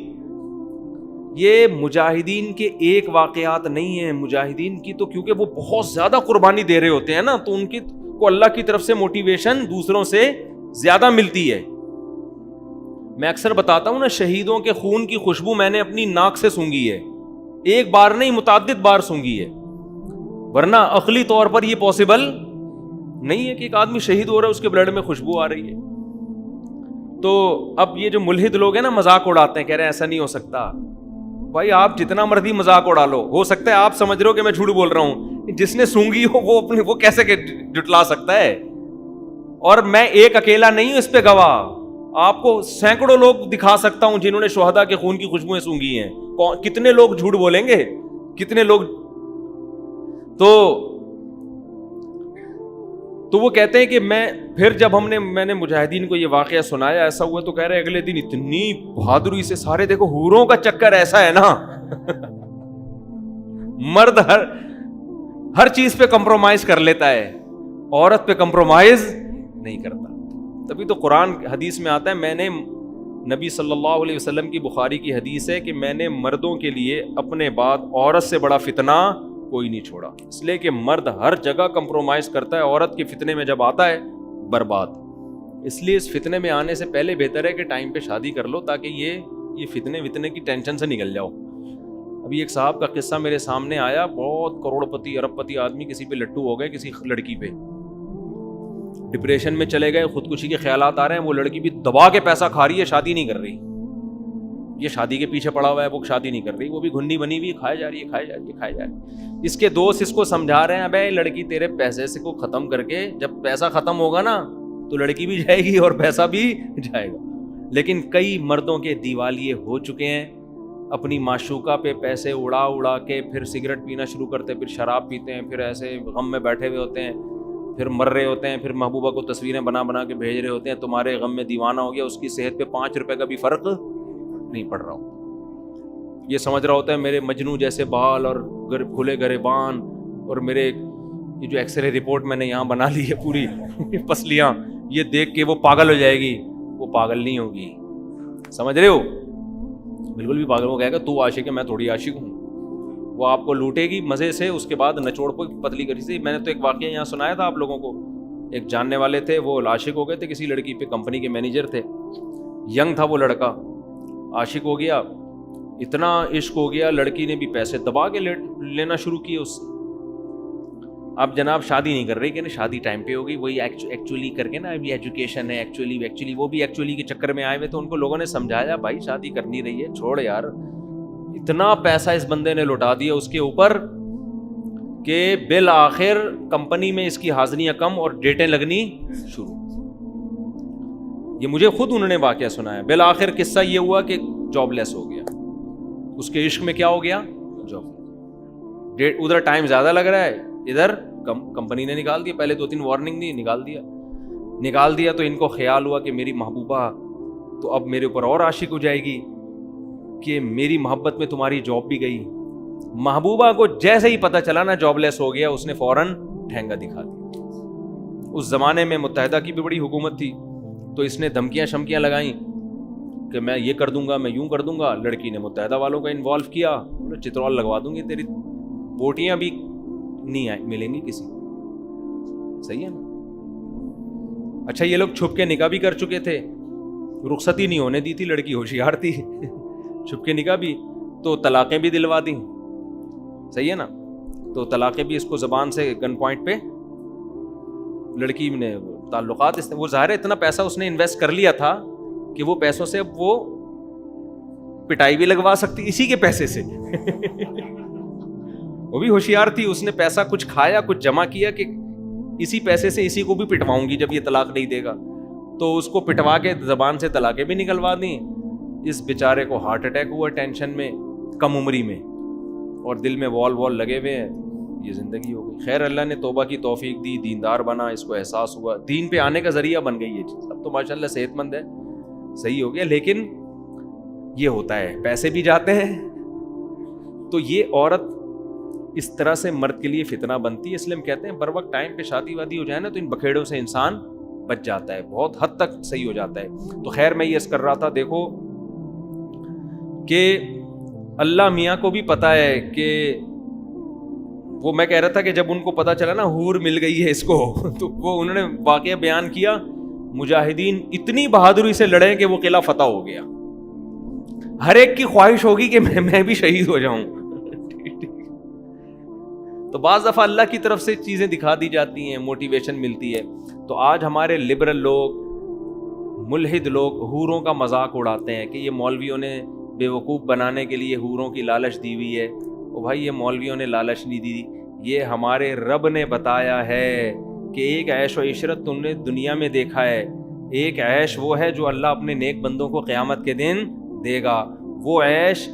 Speaker 2: یہ مجاہدین کے ایک واقعات نہیں ہیں، مجاہدین کی تو کیونکہ وہ بہت زیادہ قربانی دے رہے ہوتے ہیں نا، تو ان کی کو اللہ کی طرف سے موٹیویشن دوسروں سے زیادہ ملتی ہے. میں اکثر بتاتا ہوں نا، شہیدوں کے خون کی خوشبو میں نے اپنی ناک سے سونگھی ہے، ایک بار نہیں متعدد بار سونگھی ہے، ورنہ عقلی طور پر یہ پاسبل نہیں ہے کہ ایک آدمی شہید ہو رہا ہے اس کے بلڈ میں خوشبو آ رہی ہے. تو اب یہ جو ملحد لوگ ہیں نا، مذاق اڑاتے ہیں، کہہ رہے ہیں ایسا نہیں ہو سکتا. بھائی آپ جتنا مرضی مذاق اڑا لو، ہو سکتا ہے آپ سمجھ رہے ہو کہ میں جھوٹ بول رہا ہوں، جس نے سونگھی ہو وہ کیسے جٹلا سکتا ہے. اور میں ایک اکیلا نہیں ہوں اس پہ گواہ، آپ کو سینکڑوں لوگ دکھا سکتا ہوں جنہوں نے شہداء کے خون کی خوشبوئیں سونگھی ہیں. کتنے لوگ جھوٹ بولیں گے، کتنے لوگ. تو وہ کہتے ہیں کہ پھر جب میں نے مجاہدین کو یہ واقعہ سنایا ایسا ہوا، تو کہہ رہے اگلے دن اتنی بہادری سے سارے، دیکھو حوروں کا چکر ایسا ہے نا مرد ہر چیز پہ کمپرومائز کر لیتا ہے، عورت پہ کمپرومائز نہیں کرتا. تبھی تو قرآن حدیث میں آتا ہے، میں نے نبی صلی اللہ علیہ وسلم کی بخاری کی حدیث ہے کہ میں نے مردوں کے لیے اپنے بعد عورت سے بڑا فتنہ کوئی نہیں چھوڑا. اس لیے کہ مرد ہر جگہ کمپرومائز کرتا ہے، عورت کے فتنے میں جب آتا ہے برباد. اس لیے اس فتنے میں آنے سے پہلے بہتر ہے کہ ٹائم پہ شادی کر لو، تاکہ یہ فتنے کی ٹینشن سے نکل جاؤ. ابھی ایک صاحب کا قصہ میرے سامنے آیا، بہت کروڑ پتی ارب پتی آدمی کسی پہ لٹو ہو گئے، کسی لڑکی پہ ڈپریشن میں چلے گئے، خودکشی کے خیالات آ رہے ہیں. وہ لڑکی بھی دبا کے پیسہ کھا رہی ہے، شادی نہیں کر رہی. یہ شادی کے پیچھے پڑا ہوا ہے، وہ شادی نہیں کر رہی، وہ بھی گھنی بنی ہوئی کھائے جا رہی ہے. اس کے دوست اس کو سمجھا رہے ہیں، ابے لڑکی تیرے پیسے سے کو ختم کر کے، جب پیسہ ختم ہوگا نا تو لڑکی بھی جائے گی اور پیسہ بھی جائے گا. لیکن کئی مردوں کے دیوالیے ہو چکے ہیں، اپنی معشوقہ پہ پیسے اڑا کے پھر سگریٹ پینا شروع کرتے ہیں، پھر شراب پیتے ہیں، پھر ایسے غم میں بیٹھے ہوئے ہوتے ہیں، پھر مر رہے ہوتے ہیں، پھر محبوبہ کو تصویریں بنا کے بھیج رہے ہوتے ہیں، تمہارے غم میں دیوانہ ہو گیا، اس کی صحت پہ 5 روپے کا بھی فرق نہیں پڑ رہا. یہ سمجھ رہا ہوتا ہے میرے مجنو جیسے بال اور کھلے گریبان، اور میرے یہ جو ایکس رے رپورٹ میں نے یہاں بنا لی ہے پوری پسلیاں، یہ دیکھ کے وہ پاگل ہو جائے گی. وہ پاگل نہیں ہوگی، سمجھ رہے ہو؟ بالکل بھی پاگل. وہ کہے گا تو عاشق ہے، میں تھوڑی عاشق ہوں. وہ آپ کو لوٹے گی مزے سے، اس کے بعد نچوڑ کو پتلی کری سی. میں نے تو ایک واقعہ یہاں سنایا تھا آپ لوگوں کو. ایک جاننے والے تھے، وہ عاشق ہو گئے تھے کسی لڑکی پہ، کمپنی کے مینیجر تھے، ینگ تھا وہ لڑکا، عاشق ہو گیا، اتنا عشق ہو گیا، لڑکی نے بھی پیسے دبا کے لینا شروع کیے اس سے. اب جناب شادی نہیں کر رہی، کہ شادی ٹائم پہ ہوگی، وہی ایکچولی کر کے نا، ابھی ایجوکیشن ہے، ایکچولی وہ بھی ایکچولی کے چکر میں آئے ہوئے. تو ان کو لوگوں نے سمجھایا، بھائی شادی کرنی رہی ہے، چھوڑ یار. اتنا پیسہ اس بندے نے لوٹا دیا اس کے اوپر کہ بالآخر کمپنی میں اس کی حاضریاں کم اور ڈیٹیں لگنی شروع. یہ مجھے خود انہوں نے واقعہ سنایا. بالآخر قصہ یہ ہوا کہ جاب لیس ہو گیا. اس کے عشق میں کیا ہو گیا؟ جاب. ادھر ٹائم زیادہ لگ رہا ہے، ادھر کمپنی نے نکال دیا. پہلے 2-3 وارننگ دی، نکال دیا. تو ان کو خیال ہوا کہ میری محبوبہ تو اب میرے اوپر اور عاشق ہو جائے گی، کہ میری محبت میں تمہاری جاب بھی گئی. محبوبہ کو جیسے ہی پتہ چلا نا جاب لیس ہو گیا، اس نے فوراً ٹھینگا دکھا دیا. اس زمانے میں متحدہ کی بھی بڑی حکومت تھی، تو اس نے دھمکیاں شمکیاں لگائیں کہ میں یہ کر دوں گا، میں یوں کر دوں گا. لڑکی نے متحدہ والوں کا انوالو کیا، چترول لگوا دوں گی، تیری بوٹیاں بھی نہیں ملیں گی کسی. صحیح ہے نا؟ اچھا یہ لوگ چھپ کے نکاح بھی کر چکے تھے. رخصتی نہیں ہونے دی تھی, لڑکی ہوشیار تھی, چھپ کے نکاح بھی, تو طلاقیں بھی دلوا دیں. صحیح ہے نا, تو طلاقیں بھی اس کو زبان سے گن پوائنٹ پہ لڑکی نے تعلقات, وہ ظاہر ہے اتنا پیسہ اس نے انویسٹ کر لیا تھا کہ وہ پیسوں سے اب وہ پٹائی بھی لگوا سکتی اسی کے پیسے سے. وہ بھی ہوشیار تھی, اس نے پیسہ کچھ کھایا کچھ جمع کیا کہ اسی پیسے سے اسی کو بھی پٹواؤں گی جب یہ طلاق نہیں دے گا, تو اس کو پٹوا کے زبان سے طلاقیں بھی نکلوا دیں. اس بیچارے کو ہارٹ اٹیک ہوا ٹینشن میں, کم عمری میں, اور دل میں وال لگے ہوئے ہیں, یہ زندگی ہو گئی. خیر اللہ نے توبہ کی توفیق دی, دیندار بنا, اس کو احساس ہوا, دین پہ آنے کا ذریعہ بن گئی یہ چیز. اب تو ماشاءاللہ صحت مند ہے, صحیح ہو گیا. لیکن یہ ہوتا ہے, پیسے بھی جاتے ہیں. تو یہ عورت اس طرح سے مرد کے لیے فتنہ بنتی ہے. اس لیے ہم کہتے ہیں بر وقت ٹائم پہ شادی وادی ہو جائے نا تو ان بکھیڑوں سے انسان بچ جاتا ہے, بہت حد تک صحیح ہو جاتا ہے. تو خیر میں یہ عرض کر رہا تھا, دیکھو کہ اللہ میاں کو بھی پتا ہے کہ وہ, میں کہہ رہا تھا کہ جب ان کو پتا چلا نا حور مل گئی ہے اس کو, تو وہ انہوں نے واقعہ بیان کیا, مجاہدین اتنی بہادری سے لڑے کہ وہ قلعہ فتح ہو گیا. ہر ایک کی خواہش ہوگی کہ میں بھی شہید ہو جاؤں. تو بعض دفعہ اللہ کی طرف سے چیزیں دکھا دی جاتی ہیں, موٹیویشن ملتی ہے. تو آج ہمارے لبرل لوگ, ملحد لوگ حوروں کا مذاق اڑاتے ہیں کہ یہ مولویوں نے بیوقوف بنانے کے لیے حوروں کی لالچ دی ہوئی ہے. او بھائی, یہ مولویوں نے لالچ نہیں دی, یہ ہمارے رب نے بتایا ہے کہ ایک عیش و عشرت تم نے دنیا میں دیکھا ہے, ایک عیش وہ ہے جو اللہ اپنے نیک بندوں کو قیامت کے دن دے گا. وہ عیش,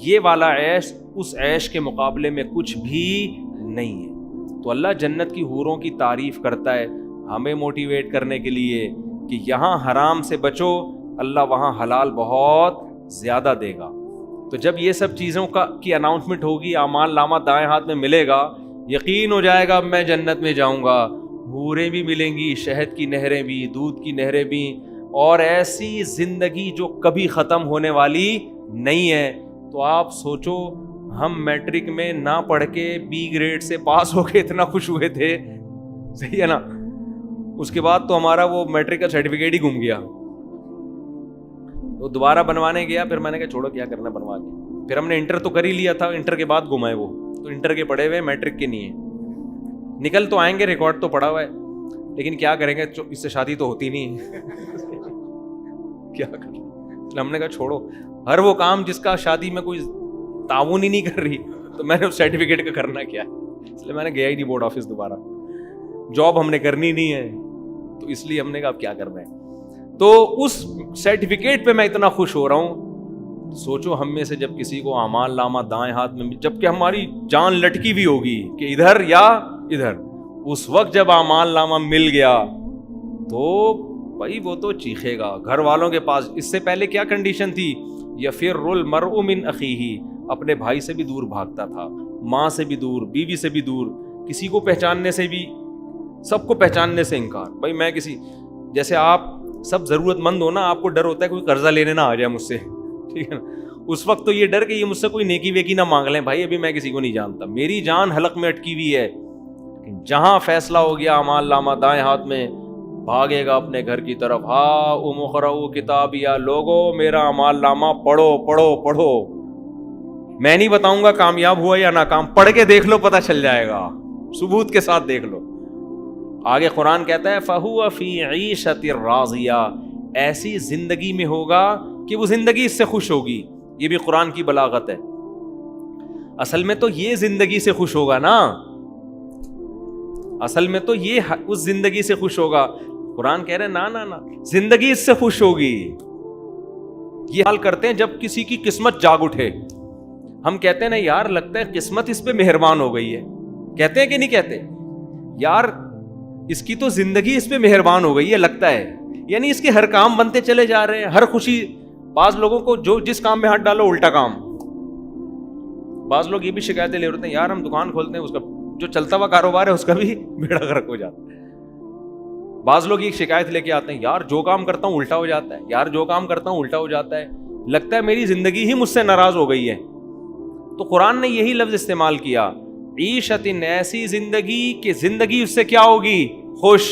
Speaker 2: یہ والا عیش اس عیش کے مقابلے میں کچھ بھی نہیں ہے. تو اللہ جنت کی حوروں کی تعریف کرتا ہے ہمیں موٹیویٹ کرنے کے لیے کہ یہاں حرام سے بچو, اللہ وہاں حلال بہت زیادہ دے گا. تو جب یہ سب چیزوں کی اناؤنسمنٹ ہوگی, اعمال نامہ دائیں ہاتھ میں ملے گا, یقین ہو جائے گا اب میں جنت میں جاؤں گا. حوریں بھی ملیں گی, شہد کی نہریں بھی, دودھ کی نہریں بھی, اور ایسی زندگی جو کبھی ختم ہونے والی نہیں ہے. تو آپ سوچو, ہم میٹرک میں نہ پڑھ کے بی گریڈ سے پاس ہو کے اتنا خوش ہوئے تھے, صحیح ہے نا, اس کے بعد تو ہمارا وہ میٹرک کا سرٹیفکیٹ ہی گم گیا. تو دوبارہ بنوانے گیا, پھر میں نے کہا چھوڑو کیا کرنا بنوا کے. پھر ہم نے انٹر تو کر ہی لیا تھا, انٹر کے بعد گمائے وہ, تو انٹر کے پڑھے ہوئے میٹرک کے نہیں ہیں. نکل تو آئیں گے, ریکارڈ تو پڑا ہوا ہے, لیکن کیا کریں گے, اس سے شادی تو ہوتی نہیں. کیا کریں, ہم نے کہا چھوڑو, ہر وہ کام جس کا شادی میں کوئی تعاون ہی نہیں کر رہی, تو میں نے اس سرٹیفکیٹ کا کرنا کیا, اس لیے میں نے گیا ہی نہیں بورڈ آفس دوبارہ. جاب ہم نے کرنی نہیں ہے, تو اس لیے ہم نے کہا اب کیا کرنا ہے. تو اس سرٹیفکیٹ پہ میں اتنا خوش ہو رہا ہوں. سوچو ہم میں سے جب کسی کو اعمال نامہ دائیں ہاتھ میں, جب کہ ہماری جان لٹکی بھی ہوگی کہ ادھر یا ادھر, اس وقت جب اعمال نامہ مل گیا تو بھائی وہ تو چیخے گا گھر والوں کے پاس. اس سے پہلے کیا کنڈیشن تھی, یفر المرء من اخیہ, اپنے بھائی سے بھی دور بھاگتا تھا, ماں سے بھی دور, بیوی سے بھی دور, کسی کو پہچاننے سے بھی, سب کو پہچاننے سے انکار. بھائی میں کسی, جیسے آپ سب ضرورت مند ہو نا, آپ کو ڈر ہوتا ہے کوئی قرضہ لینے نہ آ جائے مجھ سے, ٹھیک ہے نا, اس وقت تو یہ ڈر کہ یہ مجھ سے کوئی نیکی ویکی نہ مانگ لیں. بھائی ابھی میں کسی کو نہیں جانتا, میری جان حلق میں اٹکی ہوئی ہے. جہاں فیصلہ ہو گیا اعمال نامہ دائیں ہاتھ میں, بھاگے گا اپنے گھر کی طرف. ہاں اقرؤ کتابیہ, لوگو میرا اعمال نامہ پڑھو پڑھو پڑھو. میں نہیں بتاؤں گا کامیاب ہوا یا ناکام, پڑھ کے دیکھ لو, پتہ چل جائے گا, ثبوت کے ساتھ دیکھ لو. آگے قرآن کہتا ہے فَهُوَ فِي عِيشَةٍ رَاضِيَةٍ, ایسی زندگی میں ہوگا کہ وہ زندگی اس سے خوش ہوگی. یہ بھی قرآن کی بلاغت ہے. اصل میں تو یہ زندگی سے خوش ہوگا نا, اصل میں تو یہ اس زندگی سے خوش ہوگا. قرآن کہہ رہے نا نا نا, زندگی اس سے خوش ہوگی. یہ حال کرتے ہیں جب کسی کی قسمت جاگ اٹھے. ہم کہتے ہیں نا یار لگتا ہے قسمت اس پہ مہربان ہو گئی ہے, کہتے ہیں کہ نہیں کہتے, یار اس کی تو زندگی اس پہ مہربان ہو گئی ہے لگتا ہے, یعنی اس کے ہر کام بنتے چلے جا رہے ہیں, ہر خوشی. بعض لوگوں کو جو جس کام میں ہاتھ ڈالو الٹا کام. بعض لوگ یہ بھی شکایتیں لے رہے ہیں, یار ہم دکان کھولتے ہیں, اس کا جو چلتا ہوا کاروبار ہے اس کا بھی بیڑا غرق ہو جاتا ہے. بعض لوگ یہ شکایت لے کے آتے ہیں, یار جو کام کرتا ہوں الٹا ہو جاتا ہے, یار جو کام کرتا ہوں الٹا ہو جاتا ہے, لگتا ہے میری زندگی ہی مجھ سے ناراض ہو گئی ہے. تو قرآن نے یہی لفظ استعمال کیا, عیشت, ایسی زندگی کہ زندگی اس سے کیا ہوگی, خوش,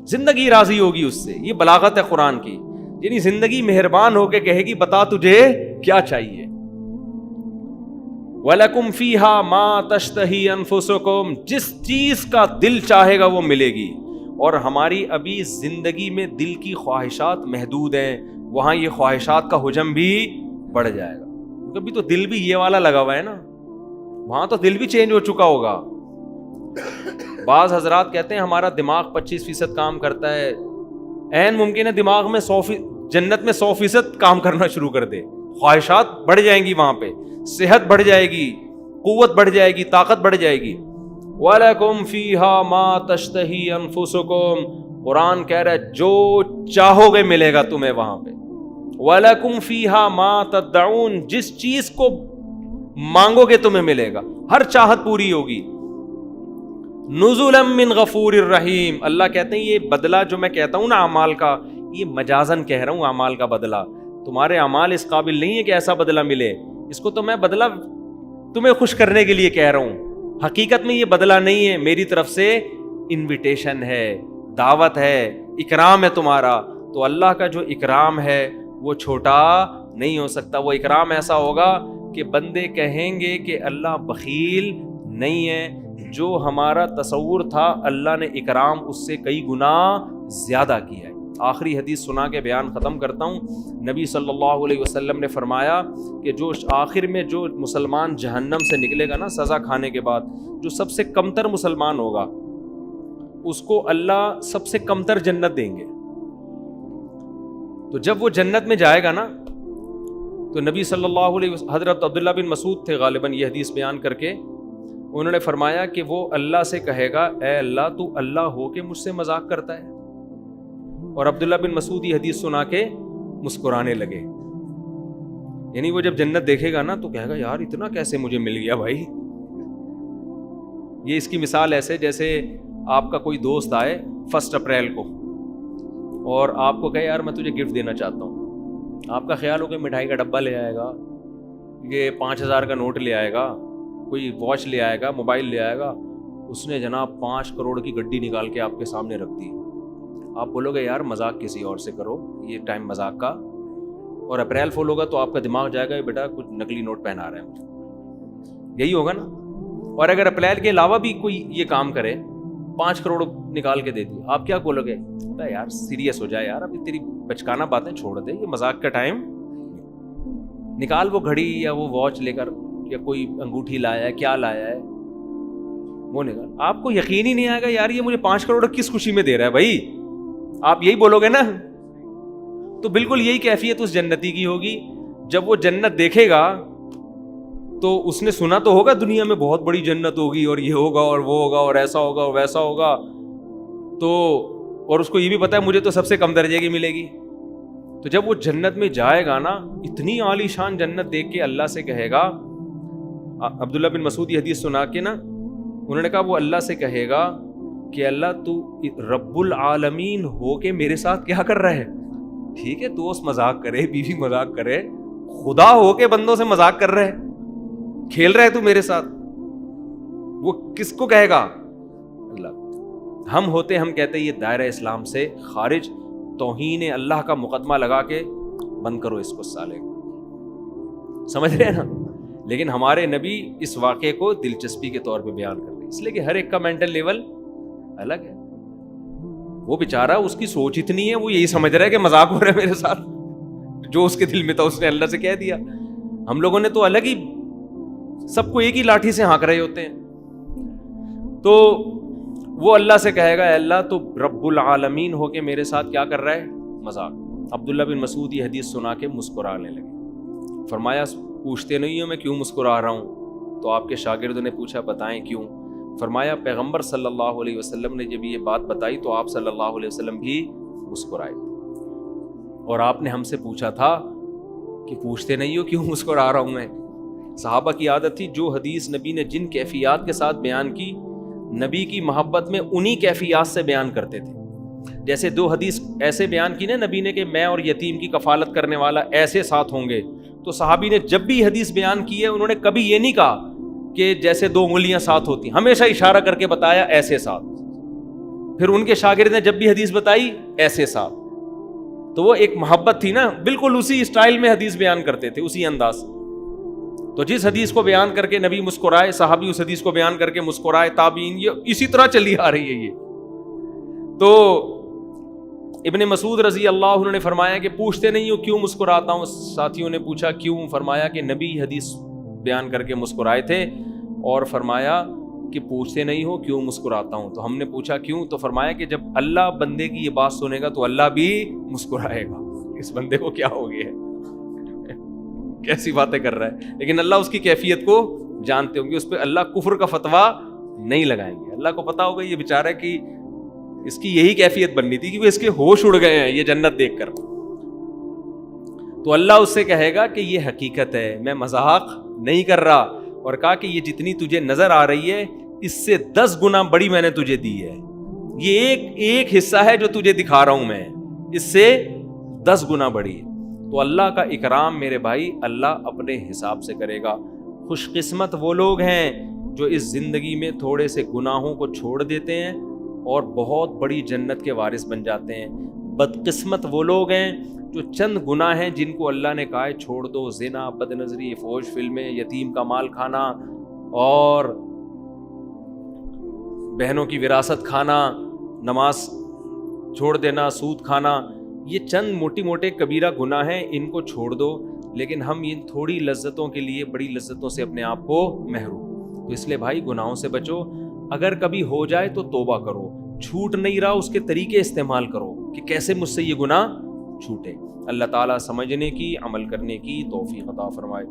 Speaker 2: زندگی راضی ہوگی اس سے. یہ بلاغت ہے قرآن کی. یعنی زندگی مہربان ہو کے کہے گی بتا تجھے کیا چاہیے. وَلَكُمْ فِيهَا مَا تَشْتَهِي أَنفُسُكُمْ, جس چیز کا دل چاہے گا وہ ملے گی. اور ہماری ابھی زندگی میں دل کی خواہشات محدود ہیں, وہاں یہ خواہشات کا حجم بھی بڑھ جائے گا, کیونکہ ابھی تو دل بھی یہ والا لگا ہوا ہے نا, وہاں تو دل بھی چینج ہو چکا ہوگا. بعض حضرات کہتے ہیں ہمارا دماغ 25% کام کرتا ہے, عین ممکن ہے دماغ میں 100% جنت میں 100% کام کرنا شروع کر دے, خواہشات بڑھ جائیں گی, وہاں پہ صحت بڑھ جائے گی, قوت بڑھ جائے گی, طاقت بڑھ جائے گی. وَلَكُمْ فِيهَا مَا تَشْتَهِي أَنفُسُكُمْ, قرآن کہہ رہا ہے جو چاہو گے ملے گا تمہیں وہاں پہ. وَلَكُمْ فِيهَا مَا تَدَّعُونَ, جس چیز کو مانگو گے تمہیں ملے گا, ہر چاہت پوری ہوگی. نُزُلًا مِّن غَفُورٍ رَحِيمٍ, اللہ کہتے ہیں یہ بدلہ جو میں کہتا ہوں نا اعمال کا, یہ مجازن کہہ رہا ہوں اعمال کا بدلہ. تمہارے اعمال اس قابل نہیں ہے کہ ایسا بدلہ ملے, اس کو تو میں بدلہ تمہیں خوش کرنے کے لیے کہہ رہا ہوں. حقیقت میں یہ بدلہ نہیں ہے, میری طرف سے انویٹیشن ہے, دعوت ہے, اکرام ہے تمہارا. تو اللہ کا جو اکرام ہے وہ چھوٹا نہیں ہو سکتا. وہ اکرام ایسا ہوگا کہ بندے کہیں گے کہ اللہ بخیل نہیں ہے. جو ہمارا تصور تھا اللہ نے اکرام اس سے کئی گنا زیادہ کیا ہے. آخری حدیث سنا کے بیان ختم کرتا ہوں. نبی صلی اللہ علیہ وسلم نے فرمایا کہ جو آخر میں جو مسلمان جہنم سے نکلے گا نا سزا کھانے کے بعد, جو سب سے کمتر مسلمان ہوگا اس کو اللہ سب سے کمتر جنت دیں گے. تو جب وہ جنت میں جائے گا نا تو نبی صلی اللہ علیہ وسلم, حضرت عبداللہ بن مسعود تھے غالباً یہ حدیث بیان کر کے, انہوں نے فرمایا کہ وہ اللہ سے کہے گا اے اللہ تو اللہ ہو کے مجھ سے مذاق کرتا ہے. اور عبداللہ بن مسعود یہ حدیث سنا کے مسکرانے لگے. یعنی وہ جب جنت دیکھے گا نا تو کہے گا یار اتنا کیسے مجھے مل گیا بھائی. یہ اس کی مثال ایسے جیسے آپ کا کوئی دوست آئے 1 اپریل کو اور آپ کو کہے یار میں تجھے گفٹ دینا چاہتا ہوں. آپ کا خیال ہو کہ مٹھائی کا ڈبہ لے آئے گا, یہ 5000 کا نوٹ لے آئے گا, کوئی واچ لے آئے گا, موبائل لے آئے گا. اس نے جناب 5 کروڑ کی گڈی نکال کے آپ کے سامنے رکھ دی. آپ بولو گے یار مذاق کسی اور سے کرو, یہ ٹائم مذاق کا. اور اپریل فول ہوگا تو آپ کا دماغ جائے گا بیٹا کچھ نقلی نوٹ پہنا رہے ہیں مجھے, یہی ہوگا نا. اور اگر اپریل کے علاوہ بھی کوئی یہ کام کرے 5 کروڑ نکال کے دے دی, آپ کیا بولو گے یار سیریس ہو جائے یار, ابھی تیری بچکانا باتیں چھوڑ دے, یہ مذاق کا ٹائم. نکال وہ گھڑی یا وہ واچ لے کر یا کوئی انگوٹھی لایا ہے, کیا لایا ہے وہ نکال. آپ کو یقین ہی نہیں آئے گا یار یہ مجھے 5 کروڑ کس خوشی میں دے رہا ہے بھائی, آپ یہی بولو گے نا. تو بالکل یہی کیفیت اس جنتی کی ہوگی. جب وہ جنت دیکھے گا تو اس نے سنا تو ہوگا دنیا میں بہت بڑی جنت ہوگی اور یہ ہوگا اور وہ ہوگا اور ایسا ہوگا اور ویسا ہوگا, تو اور اس کو یہ بھی پتا ہے مجھے تو سب سے کم درجے کی ملے گی. تو جب وہ جنت میں جائے گا نا اتنی عالی شان جنت دیکھ کے اللہ سے کہے گا, عبداللہ بن مسعود یہ حدیث سنا کے نا انہوں نے کہا وہ اللہ سے کہے گا کہ اللہ تو رب العالمین ہو کے میرے ساتھ کیا کر رہا ہے. ٹھیک ہے دوست مذاق کرے, بیوی مذاق کرے, خدا ہو کے بندوں سے مذاق کر رہے, کھیل رہے تو میرے ساتھ. وہ کس کو کہے گا؟ اللہ. ہم ہوتے ہم کہتے یہ دائرہ اسلام سے خارج, توہین اللہ کا مقدمہ لگا کے بند کرو اس کو سالے کو, سمجھ رہے ہیں نا. لیکن ہمارے نبی اس واقعے کو دلچسپی کے طور پہ بیان کر رہے, اس لیے کہ ہر ایک کا مینٹل لیول الگ ہے. وہ بیچارہ اس کی سوچ اتنی ہے, وہ یہی سمجھ رہا ہے کہ مذاق ہو رہا ہے میرے ساتھ, جو اس کے دل میں تھا اس نے اللہ سے کہہ دیا. ہم لوگوں نے تو الگ ہی سب کو ایک ہی لاٹھی سے ہانک رہے ہوتے ہیں. تو وہ اللہ سے کہے گا اے اللہ تو رب العالمین ہو کے میرے ساتھ کیا کر رہا ہے, مذاق. عبداللہ بن مسعود یہ حدیث سنا کے مسکرانے لگے. فرمایا پوچھتے نہیں ہو میں کیوں مسکرا رہا ہوں؟ تو آپ کے شاگردوں نے پوچھا بتائیں کیوں. فرمایا پیغمبر صلی اللہ علیہ وسلم نے جب یہ بات بتائی تو آپ صلی اللہ علیہ وسلم بھی مسکرائے, اور آپ نے ہم سے پوچھا تھا کہ پوچھتے نہیں ہو کیوں مسکرا رہا ہوں میں. صحابہ کی عادت تھی جو حدیث نبی نے جن کیفیات کے ساتھ بیان کی, نبی کی محبت میں انہی کیفیات سے بیان کرتے تھے. جیسے 2 حدیث ایسے بیان کی نا نبی نے کہ میں اور یتیم کی کفالت کرنے والا ایسے ساتھ ہوں گے, تو صحابی نے جب بھی حدیث بیان کی ہے انہوں نے کبھی یہ نہیں کہا کہ جیسے 2 انگلیاں ساتھ ہوتی, ہمیشہ اشارہ کر کے بتایا ایسے ساتھ. پھر ان کے شاگرد نے جب بھی حدیث بتائی ایسے ساتھ. تو وہ ایک محبت تھی نا, بالکل اسی اسٹائل میں حدیث بیان کرتے تھے, اسی انداز. تو جس حدیث کو بیان کر کے نبی مسکرائے, صحابی اس حدیث کو بیان کر کے مسکرائے, تابعین, یہ اسی طرح چلی آ رہی ہے یہ. تو ابن مسعود رضی اللہ عنہ نے فرمایا کہ پوچھتے نہیں ہو کیوں مسکراتا ہوں؟ ساتھیوں نے پوچھا کیوں؟ فرمایا کہ نبی حدیث بیان کر کے مسکرائے تھے, اور فرمایا کہ پوچھتے نہیں ہو کیوں مسکراتا ہوں؟ تو ہم نے پوچھا کیوں؟ تو فرمایا کہ جب اللہ بندے کی یہ بات سنے گا تو اللہ بھی مسکرائے گا. اس بندے کو کیا ہو گیا ہے, کیسی باتیں کر رہا ہے. لیکن اللہ اس کی کیفیت کو جانتے ہوں گے, اس پہ اللہ کفر کا فتویٰ نہیں لگائیں گے. اللہ کو پتا ہوگا یہ بیچارہ کہ اس کی یہی کیفیت بننی تھی کیونکہ اس کے ہوش اڑ گئے ہیں یہ جنت دیکھ کر. تو اللہ اس سے کہے گا کہ یہ حقیقت ہے, میں مذاق نہیں کر رہا, اور کہا کہ یہ جتنی تجھے نظر آ رہی ہے اس سے 10 گنا بڑی میں نے تجھے دی ہے. یہ ایک حصہ ہے جو تجھے دکھا رہا ہوں میں, اس سے 10 گنا بڑی. تو اللہ کا اکرام میرے بھائی اللہ اپنے حساب سے کرے گا. خوش قسمت وہ لوگ ہیں جو اس زندگی میں تھوڑے سے گناہوں کو چھوڑ دیتے ہیں اور بہت بڑی جنت کے وارث بن جاتے ہیں. بدقسمت وہ لوگ ہیں جو چند گناہ ہیں جن کو اللہ نے کہا ہے چھوڑ دو, زنا, بد نظری, فحش فلمیں, یتیم کا مال کھانا اور بہنوں کی وراثت کھانا, نماز چھوڑ دینا, سود کھانا, یہ چند موٹی موٹے کبیرہ گناہ ہیں, ان کو چھوڑ دو. لیکن ہم ان تھوڑی لذتوں کے لیے بڑی لذتوں سے اپنے آپ کو محروم. تو اس لیے بھائی گناہوں سے بچو. اگر کبھی ہو جائے تو توبہ کرو, چھوٹ نہیں رہا اس کے طریقے استعمال کرو کہ کیسے مجھ سے یہ گناہ چھوٹے. اللہ تعالیٰ سمجھنے کی, عمل کرنے کی توفیق عطا فرمائے.